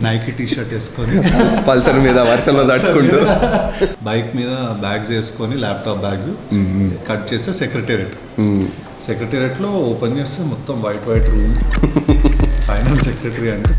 Nike T-shirt వేసుకొని Pulsar మీద వర్షంలో తడుచుకుంటూ బైక్ మీద బ్యాగ్స్ వేసుకొని ల్యాప్టాప్ బ్యాగ్స్ కట్ చేస్తే సెక్రటేరియట్లో ఓపెన్ చేస్తే మొత్తం వైట్ రూమ్ ఫైనాన్స్ సెక్రటరీ అంటే.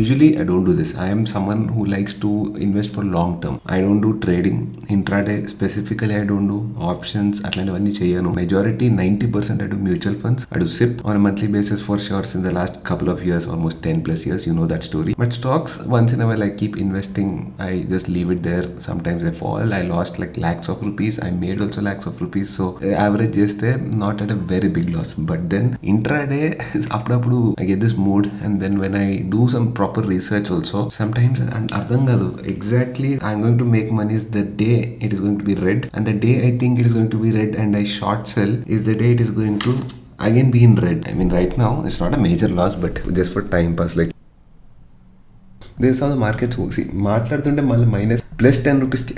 Usually I don't do this. I am someone who likes to invest for long term. I don't do trading. Intraday specifically I don't do options. అట్లాంటివన్నీ చేయను. Majority 90% I do mutual funds. I do SIP on a monthly basis for sure since the last couple of years, almost 10 plus years. You know that story. But stocks, once in a while I keep investing. I just leave it there. Sometimes I fall. I lost like lakhs of rupees. I made also lakhs of rupees. So average చేస్తే not at a very big loss. But then intraday అప్పుడప్పుడు I get this mood, and then when I do some proper research also, sometimes అర్థం కాదు exactly I'm going to make money is the day it is going to be red, and the day I think it is going to be red and I short sell is the day it is going to again be in red. I mean right now it's not a major loss, but just for time pass, like this is how the markets work. See, మాట్లాడుతుంటే మళ్ళీ minus +10 రూపీస్కి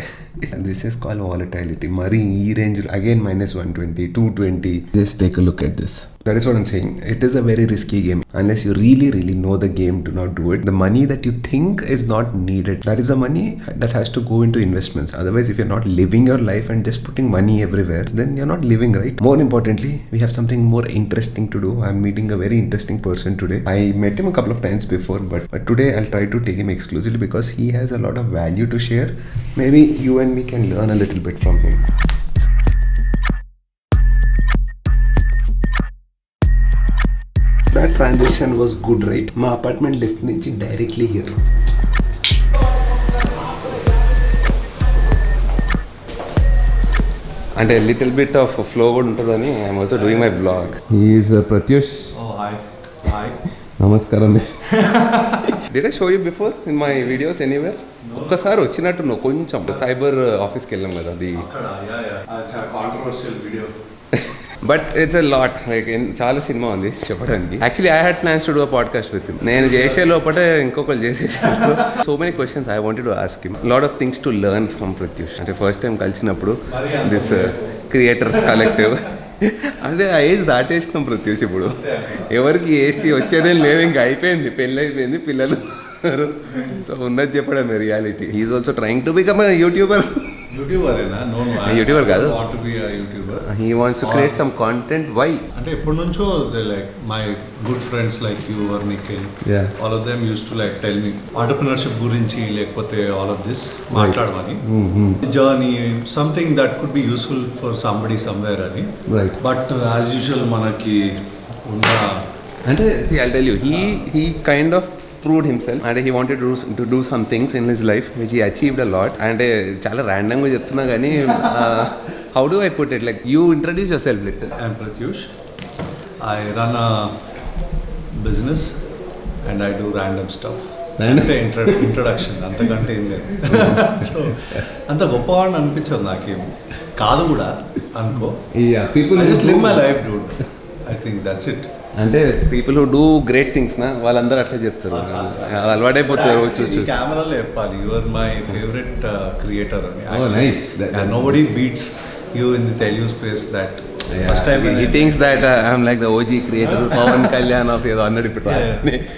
this is call volatility. మరి ఈ range again -120, 220. Just take a look at this. That is what I'm saying. It is a very risky game. Unless you really know the game, do not do it. The money that you think is not needed, that is the money that has to go into investments. Otherwise, if you're not living your life and just putting money everywhere, then you're not living, right? More importantly, we have something more interesting to do. I'm meeting a very interesting person today. I met him a couple of times before, but today I'll try to take him exclusively because he has a lot of value to share. Maybe you and me can learn a little bit from him. That transition was good, right? My apartment lift nunchi directly here. And a little bit of flow would untadani. I'm also doing my vlog. He is Pratyush. Oh, hi. Namaskaram. Did I show you before in my videos anywhere? ఒక్కసారి వచ్చినట్టు నువ్వు కొంచెం cyber ఆఫీస్కి వెళ్ళాం కదా, అది controversial video. But it's a lot, like చాలా cinema ఉంది చెప్పడానికి. Actually I had plans to do a podcast with him. నేను చేసే లోపటే ఇంకొకరు చేసేసారు. So many questions I wanted to ask him. Lot of things to learn from Pratyush. అంటే first time కలిసినప్పుడు this creators collective అంటే ఆ ఏజ్ దాటేసినాం ప్రత్యూష్. ఇప్పుడు ఎవరికి ఏసీ వచ్చేదేం లేదు, ఇంకా అయిపోయింది, పెళ్ళి అయిపోయింది, పిల్లలు. సో ఉన్నది చెప్పడం reality. He is also trying to become YouTuber. YouTuber కాదు, he wants to create some content. Why? అంటే ఎప్పటి నుంచో like my good friends like you are Nikhil, all of them use to like tell me entrepreneurship గురించి, లేకపోతే all of this మాట్లాడమని, journey something that could be useful for somebody somewhere అని. But as usual మనకి ఉన్న అంటే see I'll tell you, he kind of proved himself and he wanted to do some things in his life which he achieved a lot. And చాలా random గా చెప్తున్నా కానీ how do I put it, like you introduce yourself little. I'm Pratyush. I run a business and I do random stuff. అంటే introduction అంతకంటే ఏం లేదు. So అంత గొప్పవాడిని అనిపించదు నాకేం, కాదు కూడా అనుకో. I just live my life, dude. I think that's it. అంటే people who do great things నా వాళ్ళందరూ అట్లా చెప్తారు, అలవాటైపోతారు. చూసి కెమెరాలో చెప్పాలి you are my favourite creator అని. Nobody beats you in the Telugu space. That first time he thinks that I'm like the OG creator, Pawan Kalyan of ఏదో అన్నాడు ఇప్పుడు.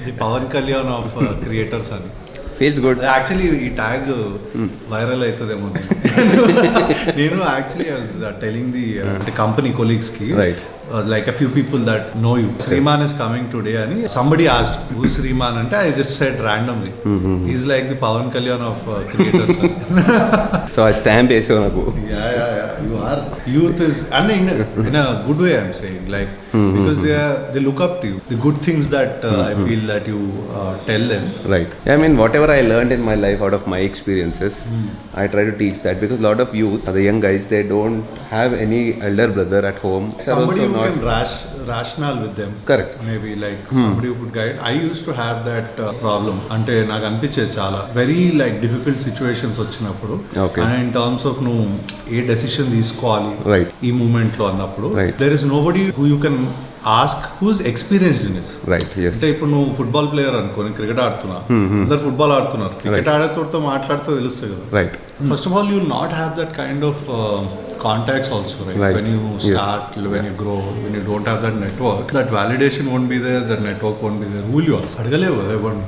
The Pawan Kalyan of creators అని. Feels good. యాక్చువల్లీ ఈ ట్యాగ్ వైరల్ అవుతుందేమో. నేను actually I was telling the company కొలీగ్స్కి, like a few people that know you, Sriman is coming today ani somebody asked who's Sriman ante I just said randomly, he's like the Pawan Kalyan of creators. So I stamp eso naku. Yeah you are youth is, and in a good way I'm saying, like because they look up to you, the good things that I feel that you tell them, right? I mean whatever I learned in my life out of my experiences, I try to teach that, because a lot of youth, the young guys, they don't have any elder brother at home. Somebody who can rational with them. Correct. Maybe like somebody who could guide. I used to have that problem. అంటే నాకు అనిపించేది చాలా very like difficult situations వచ్చినప్పుడు, and in terms of నువ్వు ఏ decision తీసుకోవాలి ఈ moment లో అన్నప్పుడు, there is nobody who you can ask who's experienced in is. Right. Yes. అంటే ఇప్పుడు నువ్వు ఫుట్బాల్ ప్లేయర్ అనుకో, నేను క్రికెట్ ఆడుతున్నా, అందరు ఫుట్బాల్ ఆడుతున్నారు, క్రికెట్ ఆడేతోటితో మాట్లాడితే తెలుస్తుంది కదా. Right. First of all you not have that kind of contacts also, right? When you start, when you grow, when you don't have that network, that validation won't be there, that network won't be there. Who will you ask? అడగలేవు కదా ఎవరిని.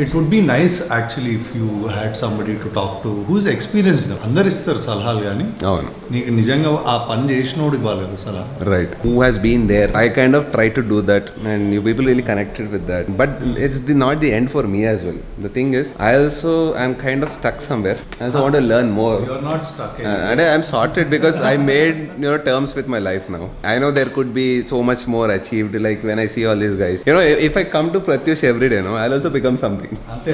It would be nice actually if you had somebody to talk to who's experienced. అందరు ఇస్తారు సలహాలు, కానీ అవును, నీకు నిజంగా ఆ పని చేసినోడు ఇవ్వాలి కదా సలహా. Right. Who has been there? I kind of try to do that and you people really connected with that, but it's not the end for me as well. The thing is, I also am kind of stuck somewhere. I also want to learn more. You're not stuck And I'm sorted because I made terms with my life now. I know there could be so much more achieved, like when I see all these guys, if I come to Pratyush every day, I'll also become something. అంతే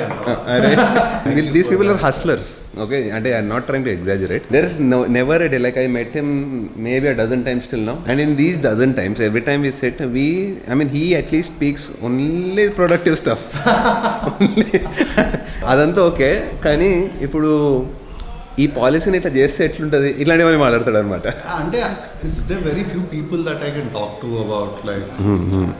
These people are hustlers. Okay, and I'm not trying to exaggerate. There is never a day, like I met him maybe a dozen times till now, and in these dozen times, every time we sit, he at least speaks only productive stuff. అదంతా okay, కానీ ఇప్పుడు ఈ పాలసీని ఇట్లా చేస్తే ఎట్లుంటుంది, ఇట్లాంటివన్నీ మాట్లాడతాడు అనమాట. అంటే there are very few people that I can talk to about, like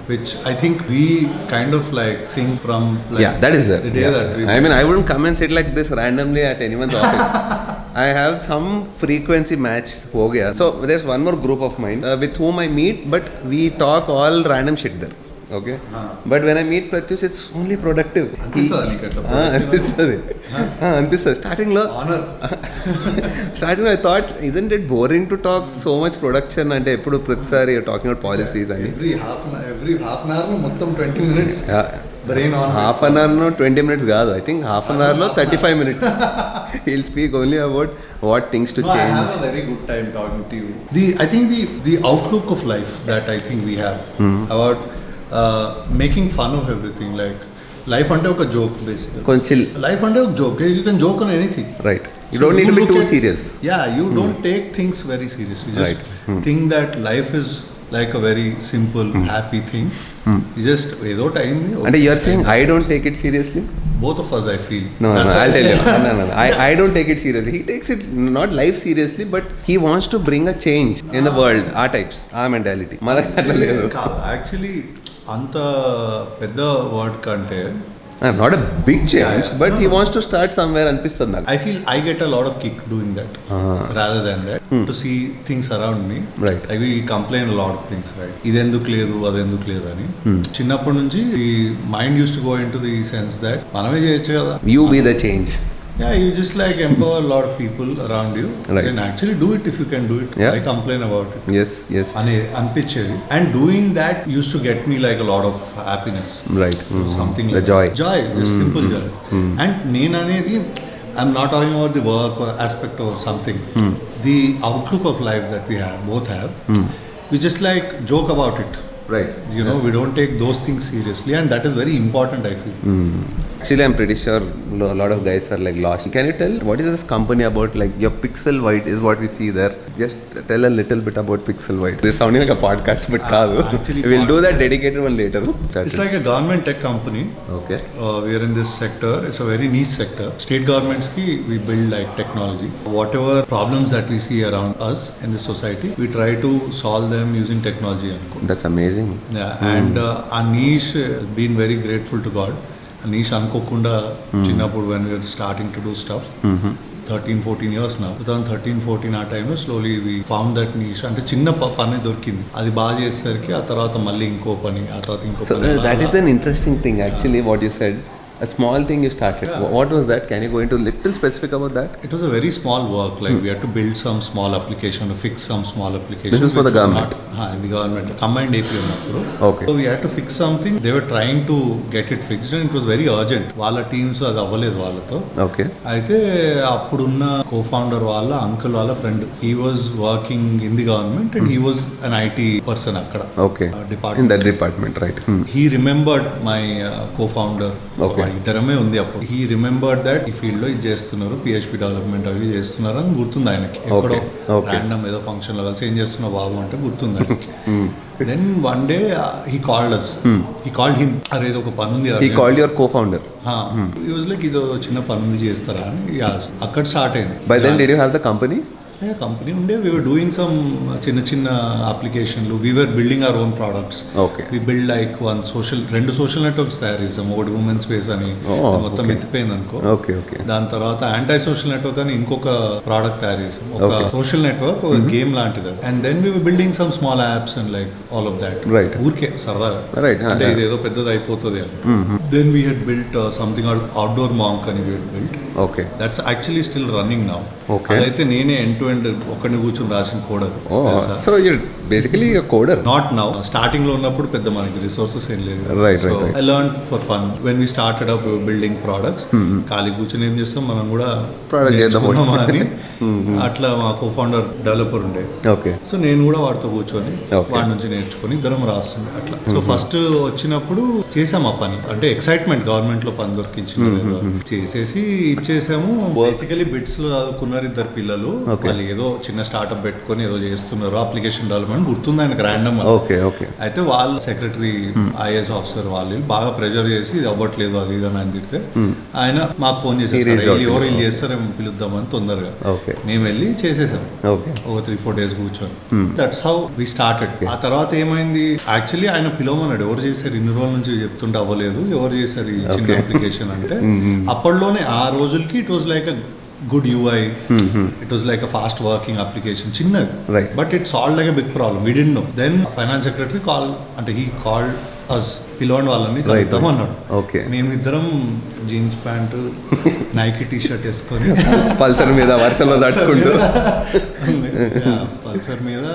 which I think we kind of like sing from, like, that is the day that we I wouldn't come and sit like this randomly at anyone's office. I have some frequency match ho gaya. So there's one more group of mine with whom I meet, but we talk all random shit there. Okay, but when I meet Pratyush, it's only productive. అనిపిస్తుంది starting లో I thought, isn't it boring to talk so much production అంటే ఎప్పుడు ప్రతిసారి talking about policies అని every half an hour మొత్తం 20 minutes brain on. Half an hour no 20 minutes కాదు, I think half an hour లో 35 minutes he'll speak only about what things to change. I have a very good time talking to you. I think the outlook of life that I think we have about making fun of everything, like life ante oka joke basically. Konchil life ante oka joke. You can joke on anything, right? You don't need to be too serious. Yeah, you don't take things very seriously. You just think that life is like a very simple happy thing. You just edo time ni. And you are saying I don't take it seriously? Both of us, I feel. No, I'll tell you. No. I don't take it seriously. He takes it not life seriously, but he wants to bring a change in the world. Our types, our mentality. Actually, అంత పెద్ద word కంటే not a big change, but he wants to start somewhere అనిపిస్తుంది నాకు. I feel I get a lot of kick doing that rather than that, to see things around me. Right. I will complain a lot of things, right? ఇదెందుకు లేదు అదెందుకు లేదు అని. చిన్నప్పటి నుంచి ఈ mind use to go in to the sense that మనమే చేయొచ్చు కదా. You be the change. Yeah, you just like empower a lot of people around you. Right. Then actually do it if you can do it. Yeah. I complain about it. Yes. Anpichedi. And doing that used to get me like a lot of happiness. Right. Something the like joy. Joy, just simple joy. And nenu anedi, I'm not talking about the work or aspect or something. The outlook of life that we both have, we just like joke about it. Right. We don't take those things seriously, and that is very important, I feel. Actually, I'm pretty sure a lot of guys are like lost. Can you tell what is this company about? Like your Pixel White is what we see there. Just tell a little bit about Pixel White. This is sounding like a podcast, but actually we'll do that dedicated one later. It's like a government tech company. Okay. We are in this sector. It's a very niche sector. State governments we build like technology. Whatever problems that we see around us in the society, we try to solve them using technology. That's amazing. Yeah, and our niche has been very grateful to God. Niche అనుకోకుండా చిన్నప్పుడు when we were starting to do stuff, 13-14 years now, 2013-14 ఆ టైంలో slowly we found that niche. అంటే చిన్న పని దొరికింది, అది బాగా చేసేసరికి ఆ తర్వాత మళ్ళీ ఇంకో పని, ఆ తర్వాత ఇంకో పని. That is an interesting thing actually, what you said. A small thing you started. Yeah. What was that? Can you go into little specific about that? It was a very small work. Like we had to build some small application, to fix some small application. This is for the government. In the government. Combined AP ఉన్నప్పుడు. Okay. So we had to fix something. They were trying to get it fixed, and it was very urgent. వాళ్ళ teams అది అవ్వలేదు వాళ్ళతో. Okay. అయితే అప్పుడున్న co-founder వాళ్ళ uncle వాళ్ళ friend. He was working in the government, and he was an IT person అక్కడ. Okay. Department. In that department, right? He remembered my co-founder. Okay. ఇద్దరమే ఉంది అప్పుడు. హీ రిమెంబర్డ్ దట్ ఈ ఫీల్డ్ లో ఇది చేస్తున్నారు, PHP డెవలప్మెంట్ అవి చేస్తున్నారు అని గుర్తుంది ఆయనకి. ఎక్కడో ర్యాండమ్ ఏదో ఫంక్షన్ లో కలిసి ఏం చేస్తున్నావు బాబు అంటే గుర్తుంది ఆయనకి. Then one day he called us. He called him. అరే ఏదో ఒక పని ఉంది. He called your co-founder. He was like ఇదో చిన్న పని ఉంది చేస్తారా అని. అక్కడ స్టార్ట్ అయింది. By then did you have the company? Company ఉండే వీ వర్ డూయింగ్ సమ్ చిన్న చిన్న అప్లికేషన్లు, we were building our own products. We build like 2 social networks తయారు చేసాం. ఒకటి ఉమెన్ స్పేస్ అని మొత్తం ఎత్తిపోయింది అనుకో. దాని తర్వాత యాంటీ సోషల్ నెట్వర్క్ అని ఇంకొక ప్రోడక్ట్ తయారు చేసాం. ఒక సోషల్ నెట్వర్క్, ఒక గేమ్ లాంటిది. And then we were building some small apps and like all of that. ఊరికే సరదాగా, అంటే ఇది ఏదో పెద్దది అయిపోతుంది అని. Then we had built something outdoor monk అని we had built. That's actually still running now. అదైతే నేనే ఎండ్ టు ఎండ్ ఒక్కడిని కూర్చొని రాసిన కోడ్ అది. So basically కోడర్. Not now, starting లో ఉన్నప్పుడు పెద్ద మనకి రిసోర్సెస్ ఏం లేదు. I learn for fun when we started up building products. ఖాళీ కూర్చొని ఏం చేస్తాం మనం కూడా ప్రోడక్ట్ చేద్దాం అని. అట్లా మా కో ఫౌండర్ డెవలపర్ ఉండే. సో నేను కూడా వాడితో కూర్చొని వాడి నుంచి నేర్చుకొని ఇద్దరం రాస్తుండే అట్లా. సో ఫస్ట్ వచ్చినప్పుడు చేసాం ఆ పని, అంటే ఎక్సైట్మెంట్, గవర్నమెంట్ లో పని దొరికించింది చేసేసి ఇచ్చేసాము. బేసికలీ బిట్స్ లో చదువుకున్నారు ఇద్దరు పిల్లలు. వాళ్ళు ఏదో చిన్న స్టార్ట్అప్ పెట్టుకొని ఏదో చేస్తున్నారు, అప్లికేషన్ డెవలప్మెంట్. గుర్తుంది ఆయనకు ర్యాండమ్. అయితే వాళ్ళు సెక్రటరీ, ఐఏఎస్ ఆఫీసర్ వాళ్ళు బాగా ప్రెజర్ చేసి ఇది అవ్వట్లేదు అది ఇది అని తిడితే ఆయన మాకు ఫోన్ చేసేసారు, ఎవరు వీళ్ళు చేస్తారేమో పిలుద్దామని తొందరగా. మేము వెళ్ళి చేసేసాం ఒక 3-4 days కూర్చొని. That's how we started. ఆ తర్వాత ఏమైంది, యాక్చువల్లీ ఆయన పిలవమన్నాడు, ఎవరు చేశారు ఇన్ని రోజుల నుంచి చెప్తుంటే అవ్వలేదు, ఎవరు చేశారు ఈ చిన్న అప్లికేషన్ అంటే. అప్పట్లోనే ఆ రోజులకి it was like a good UI. It was like a fast working application, chinnadi, but it solved like a big problem. We didn't know. Then finance secretary he called us, పిలవండి వాళ్ళని కలుద్దాం అన్నాడు. మేమిద్దరం jeans pant, Nike T shirt వేసుకొని Pulsar మీద వర్షంలో తడుచుకుంటూ, Pulsar మీద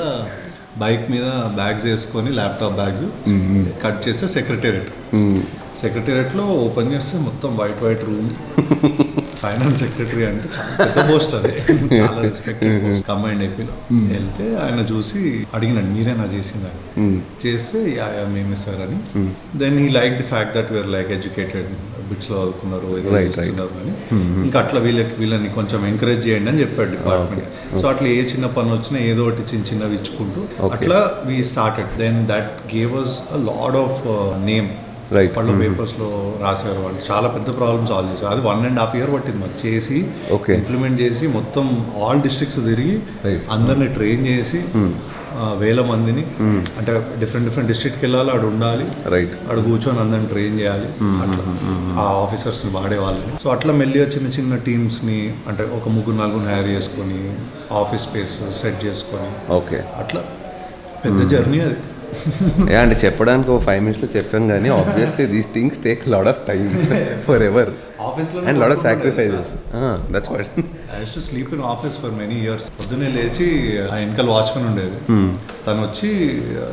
bike మీద బ్యాగ్స్ వేసుకొని, ల్యాప్టాప్ బ్యాగ్స్ కట్ చేస్తే సెక్రటేరియట్లో ఓపెన్ చేస్తే మొత్తం వైట్ రూమ్. ఫైనాన్స్ సెక్రటరీ అంటే చాలా పెద్ద పోస్ట్, అది చాలా రెస్పెక్టెడ్ పోస్ట్ కంబైన్డ్ ఏపీలో. వెళ్తే ఆయన చూసి అడిగినాడు, మీరేనా చేసిందని. చేస్తే మేమే సార్ అని. Then he like the fact that we're like educated, బిట్స్లో చదువుకున్నారు, ఏదో చేస్తున్నారు అని. ఇంకా అట్లా వీళ్ళని కొంచెం ఎంకరేజ్ చేయండి అని చెప్పాడు డిపార్ట్మెంట్. సో అట్లా ఏ చిన్న పని వచ్చినా ఏదో ఒకటి చిన్నవి ఇచ్చుకుంటూ అట్లా we started. Then that gave us a lot of name. పళ్ళు పేపర్స్లో రాశారు వాళ్ళు, చాలా పెద్ద ప్రాబ్లమ్ సాల్వ్ చేశారు. అది 1.5 years పట్టింది మాకు చేసి, ఇంప్లిమెంట్ చేసి, మొత్తం ఆల్ డిస్ట్రిక్ట్స్ తిరిగి అందరిని ట్రైన్ చేసి, 1000 మందిని, అంటే డిఫరెంట్ డిస్ట్రిక్ట్కి వెళ్ళాలి, ఆడు ఉండాలి, ఆడు కూర్చొని అందరిని ట్రైన్ చేయాలి, అట్లా ఆ ఆఫీసర్స్ని వాడే వాళ్ళని. సో అట్లా మెల్లిగా చిన్న టీమ్స్ని, అంటే ఒక 3-4 హైర్ చేసుకొని, ఆఫీస్ స్పేస్ సెట్ చేసుకొని, అట్లా పెద్ద జర్నీ అది. అంటే చెప్పడానికి ఒక 5 minutes చెప్పాం కానీ obviously these things take lot of time for ever and lot of sacrifices. That's what I used to sleep in office for many years. పొద్దున్నే లేచి ఆ వెనకాల వాచ్మెన్ ఉండేది, తను వచ్చి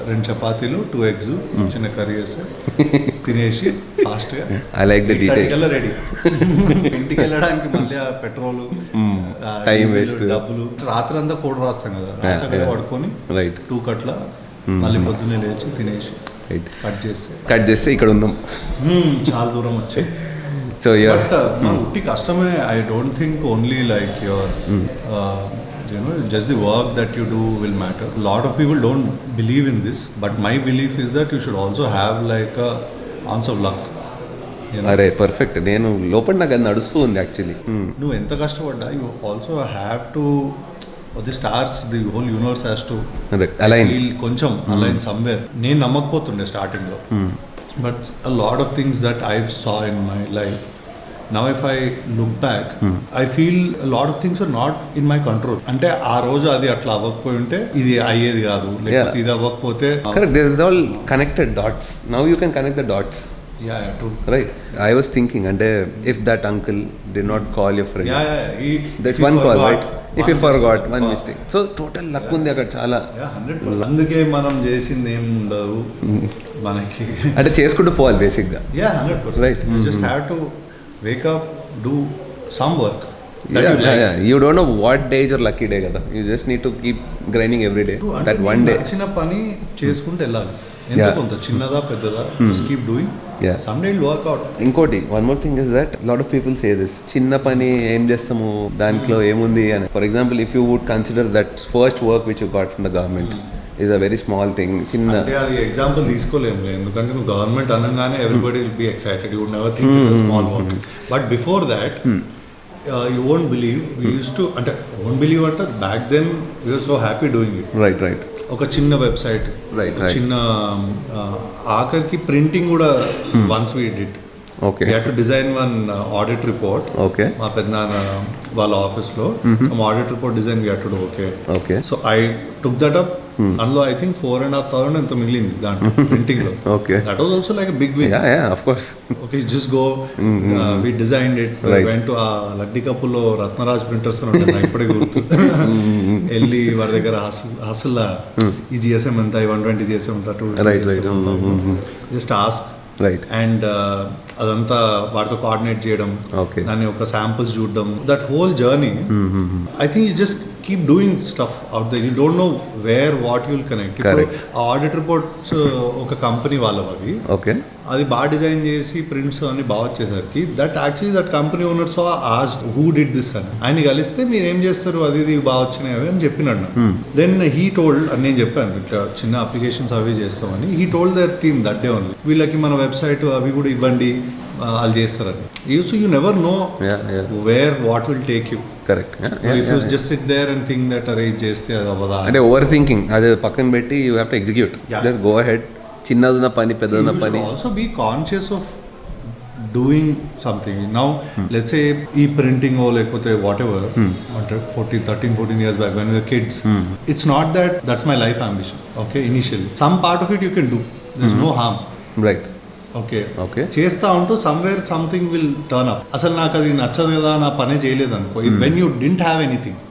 2 చపాతీలు 2 eggs చిన్న కర్రీ వేస్తే తినేసి ఫాస్ట్గా I like the detail ready. ఇంటికి వెళ్ళడానికి మళ్ళీ ఆ పెట్రోల్, టైం వేస్ట్, డబ్బులు. రాత్రి అంతా కోడ్ రాస్తాం కదా, రాసాక పడుకొని 2 కట్ల మళ్ళీ పొద్దున్నే లేచి తినేసి కట్ చేస్తే ఇక్కడ ఉందాం. చాలా దూరం వచ్చాయి. సో ఉట్టి కష్టమే. I don't think only like your just the work that you do will matter. A lot of people don't believe in this, but my belief is that you should also have like a ounce of luck. అరే perfect. నేను లోపల నాకు అది నడుస్తూ ఉంది actually. నువ్వు ఎంత కష్టపడ్డా you also have to, the stars, the whole universe has to align, కొంచెం align somewhere. నేను నమ్మకపోతుండే స్టార్టింగ్ లో, but a lot of things that I saw in my life, now if I look back, I feel a lot of things were not in my control. అంటే ఆ రోజు అది అట్లా అవ్వకపోయి ఉంటే ఇది అయ్యేది కాదు, లేకపోతే ఇది అవ్వకపోతే. Correct, there is all connected dots. Now you can connect the dots. Yeah, true. Right. I was thinking, and if that uncle did not call your friend, that's one call, right? If you forgot one mistake, so total luck ఉంది అక్కడ చాలా. 100%. అందుకే మనం చేసింది ఏం ఉండదు మనకి, అంటే చేసుకుంటూ పోవాలి బేసిక్గా. 100%. Right. You just have to wake up, do some work. You don't know what day is your lucky day కదా. You just need to keep grinding every day. That one day చిన్న పని చేసుకుంటూ వెళ్ళాలి. ఎంత కొంత చిన్నదా పెద్దదా, just keep doing. Someday it'll work out. ఇంకోటి, one more thing is that lot of people say this, చిన్న పని ఏం చేస్తాము దాంట్లో ఏముంది అని. For example, if you would consider that first work which you got from the government is a very small thing. చిన్న అంటే అది ఎగ్జాంపుల్ తీసుకోలేము, ఎందుకంటే నువ్వు గవర్నమెంట్ అనగానే everybody will be excited. You would never think it was small work. But before that, You won't believe, we used to, అంటే won't believe అంటే back then we were so happy doing it. Right ఒక చిన్న website, Right. చిన్న ఆఖరికి printing కూడా once we did. Okay We had to design one audit report. Okay మా పెద్దనాన్న వాళ్ళ ఆఫీస్లో some audit report design we had to do. Okay so I took that up. అందులో I think 4,500 ఎంతో మిగిలింది దాంట్లో ప్రింటింగ్ లో. Okay That was also like a big win. Yeah of course Okay, just go. We designed it. Right. Went to లడ్డి కప్పుల్లో Ratnaraj printers అని ఉంటుంది, ఇప్పటికి గుర్తు. వెళ్ళి వారి దగ్గర అసలు ఈ జిఎస్ఎం ఎంత, 120 జిఎస్ఎం ఎంత, 2 జస్ట్ ఆస్క్. రైట్ అండ్ అదంతా వాటితో కోఆర్డినేట్ చేయడం, ఓకే దాన్ని ఒక శాంపుల్స్ చూడడం, that whole journey. I think you just keep doing stuff out there, you don't know where what you'll connect. ఇప్పుడు ఆ ఆడిట్ రిపోర్ట్స్ ఒక కంపెనీ వాళ్ళవి, ఓకే అది బాగా డిజైన్ చేసి ప్రింట్స్ అన్ని బాగా వచ్చేసరికి that actually that company owner so asked who did this అని. ఆయన కలిస్తే మీరు ఏం చేస్తారు, అది ఇది బాగా వచ్చినాయి అని చెప్పినాడు. దెన్ హీ టోల్డ్, అని నేను చెప్పాను ఇట్లా చిన్న అప్లికేషన్స్ అవి చేస్తామని. He told their team that day only, వీళ్ళకి మన వెబ్సైట్ అవి కూడా ఇవ్వండి, వాళ్ళు చేస్తారని. So you never know where what will take you. Correct. If you just sit there and think that arrange చేస్తే అది అవ్వదా అంటే ఓవర్ థింకింగ్ అది పక్కన పెట్టి you have to execute. Just go ahead. చిన్నదున్న పని పెద్దదున్న పని. Also be conscious of doing something. Now let's say ఈ ప్రింటింగ్ లేకపోతే వాట్ ఎవర్, అంటే 13-14 years back when we were kids, it's not that that's my life ambition. Okay, initially some part of it you can do, there's no harm. Right. Okay okay చేస్తా ఉంటూ somewhere something will turn up. అసలు నాకు అది నచ్చదు కదా, నా పనే చేయలేదు అనుకో. When you didn't have anything,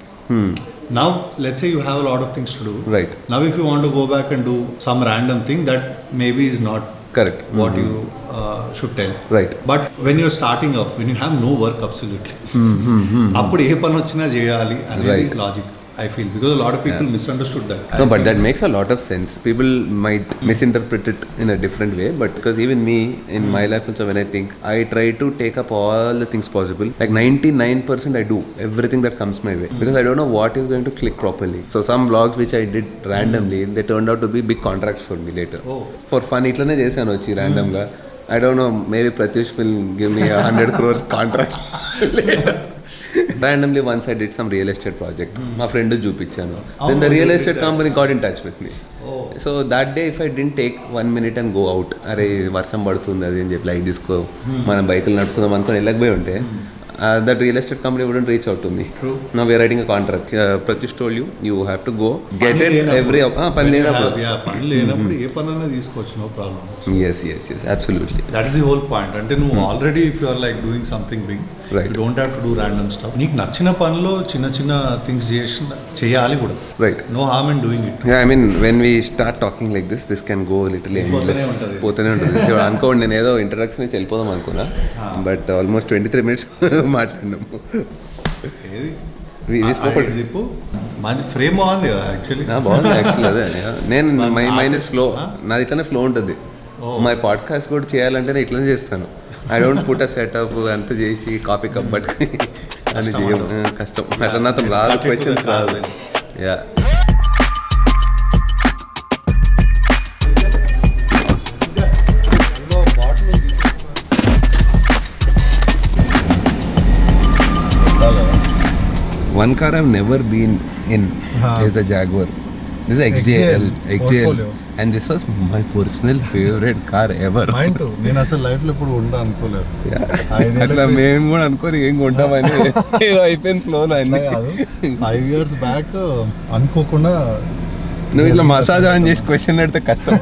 now let's say you have a lot of things to do. Right. Now if you want to go back and do some random thing that maybe is not correct what you should tell. Right. But when you're starting up, when you have no work absolutely, అప్పుడు ఏ పని వచ్చినా చేయాలి అనేది logic. I feel, because a lot of people misunderstood that. No, but that makes a lot of sense. People might misinterpret it in a different way, but because even me in my life also, when I think, I try to take up all the things possible. Like 99% I do everything that comes my way, because I don't know what is going to click properly. So some vlogs which I did randomly, they turned out to be big contracts for me later. For fun itlane chesanu vachi random ga. I don't know, maybe Pratyush will give me a 100 crore contract later. Randomly once I did some real estate project. My friend చూపించాను. Then the real estate company got in touch with me. So that day if I didn't take 1 minute and go out, అరే వర్షం పడుతుంది అది అని చెప్పి like తీసుకో మనం బైకులు నడుపుకుందాం అనుకుని వెళ్ళకపోయి ఉంటే that real estate company wouldn't reach out to me. True. Now we are writing a contract. Pratish told you, you have to go get it every పని లేనప్పుడు. పని లేనప్పుడు ఏ పని అన్నా తీసుకోవచ్చు, no problem. Yes, absolutely. That is the whole point. అంటే నువ్వు already if you are like doing something big, Right. You don't have to do random stuff. నీకు నచ్చిన పనిలో చిన్న చిన్న థింగ్స్ చేయాలి కూడా. Right. No harm in doing it. Yeah, I mean when we start talking like this can go a little endless. పోతూనే ఉంటుంది. అనుకోండి నేను ఏదో ఇంట్రడక్షన్ ఇచ్చి వెళ్ళిపోదాం అనుకున్నా, బట్ ఆల్మోస్ట్ 23 minutes మాట్లాడినాము. మంచి ఫ్రేమ్ బాగుంది కదా యాక్చువల్లీ. బాగుంది యాక్చువల్లీ. అదే నేను మై మైండ్ ఇస్ ఫ్లో, నాది ఇట్లానే ఫ్లో ఉంటుంది. మై పాడ్కాస్ట్ కూడా చేయాలంటే నేను ఇట్లానే చేస్తాను. I don't put a setup అంతా చేసి కాఫీ కప్ పట్టుకుని అని చేయం, కష్టం. అట్లా నాతో రాదు, క్వశ్చన్స్ రాదు. Yeah one car I've never been in is the Jaguar. This is XJL, and this was my personal favorite car ever. Mine too. నేను అసలు లైఫ్ లో ఇప్పుడు ఉంటా అనుకోలేదు. అట్లా మేము కూడా అనుకోని ఏం కొంటామని అయిపోయింది ఫ్లో లో. అన్నీ కాదు, 5 years బ్యాక్ అనుకోకుండా నువ్వు ఇట్లా మసాజ్ ఆన్ చేసి క్వశ్చన్ అడితే కష్టం.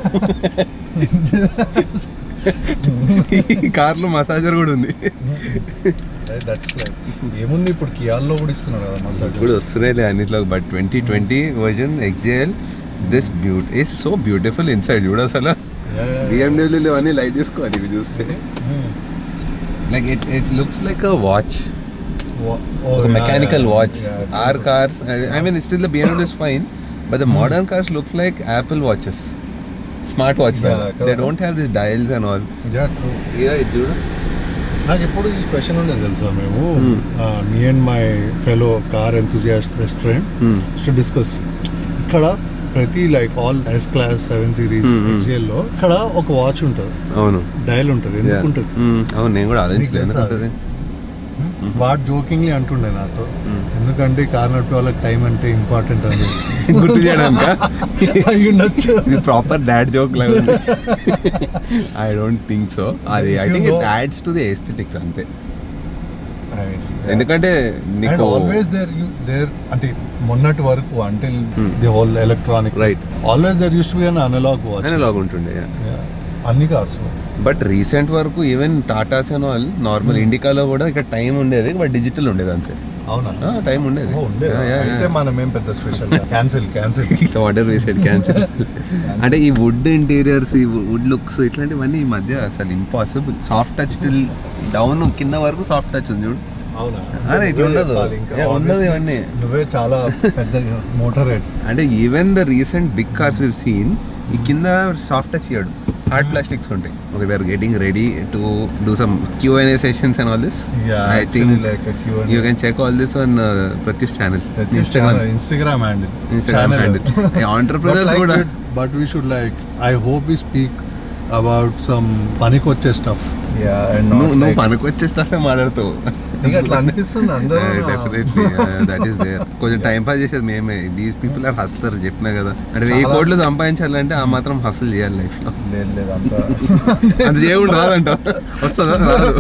ఈ కార్లో మసాజర్ కూడా ఉంది. ఏముంది ఇప్పుడు కియాల్లో కూడా ఇస్తున్నారు కదా మసాజ్. ఇప్పుడు వస్తున్నాయిలే అన్నిట్లో. But 2020 version XJL, this is so beautiful inside. చూడ అసలు BMW అన్ని లైట్ తీసుకోవాలి ఇవి చూస్తే. Like it looks like a watch, mechanical watch. Our cars, I mean still the BMW is fine, but the modern cars look like Apple watches, smart watch. They don't have these dials and all. ఇది చూడ. నాకు ఎప్పుడు ఈ question ఉండేది తెలుసా, మేము me and my fellow car enthusiast best friend to discuss. ఇక్కడ ప్రతి like all S class 7 Series XJL లో ఇక్కడ ఒక వాచ్ ఉంటుంది. అవును, డయల్ ఉంటుంది. ఎందుకు ఉంటుంది? అవును, నేను కూడా ఆలోచించలేదు. ఎందుకు ఉంటుంది? వాడు జోకింగ్లీ అంటుండే నాతో, ఎందుకంటే కార్ నడిపే వాళ్ళకి టైం అంటే ఇంపార్టెంట్ అని గుర్తు చేయడానికి అయి ఉండొచ్చు. ఇది ప్రాపర్ డాడ్ జోక్ లాగా ఉంది. I don't think so. అది I think it adds to the aesthetics అంతే. ఎందుకంటే నీకు ఆల్వేస్ దేర్ అంటే మొన్నటి వరకు until the whole electronic right always there use to be an analog watch, analog ఉంటుండే అన్ని కార్స్. బట్ రీసెంట్ వరకు even Tatas and all normal ఇండికాలో కూడా ఇక్కడ టైం ఉండేది, బట్ డిజిటల్ ఉండేది అంతే. అవునా? టైం ఉండేది. అయితే మనం ఏం పెద్ద స్పెషల్ క్యాన్సిల్ ఆర్డర్ వేసేది క్యాన్సిల్. అంటే ఈ వుడ్ ఇంటీరియర్స్, ఈ వుడ్ లుక్స్ ఇట్లాంటివన్నీ ఈ మధ్య అసలు impossible. Soft touch till down కింద వరకు సాఫ్ట్ టచ్ ఉంది చూడు. అవునా? అరే ఇట్లా ఉండదు, ఉండదు ఇవన్నీ. నువ్వే చాలా పెద్ద మోటార్ హెడ్. అంటే even the recent big cars we seen ఈ కింద సాఫ్ట్ టచ్ ఇయ్యాడు, హార్డ్ ప్లాస్టిక్స్ ఉంటాయి. Okay, we're getting ready to do some Q&A sessions and all this. I think you can check all this on Pratyush channel, Instagram handle. Entrepreneurs కూడా. But we should like, I hope we speak about some పనికొచ్చే stuff. నువ్వు పనికొచ్చే stuff మాట్లాడుతావు. అట్లా అనిపిస్తుంది అందరూ. Definitely that is there. కొంచెం time pass చేసేది మేమే. దీస్ పీపుల్ ఆర్ హస్లర్, చెప్పినా కదా. అంటే 1000 కోట్లు సంపాదించాలంటే ఆ మాత్రం హస్ల్ చేయాలి లైఫ్ లో. లేదు అంత అంత చేయకుండా రాదంట. వస్తుందా? రాదు.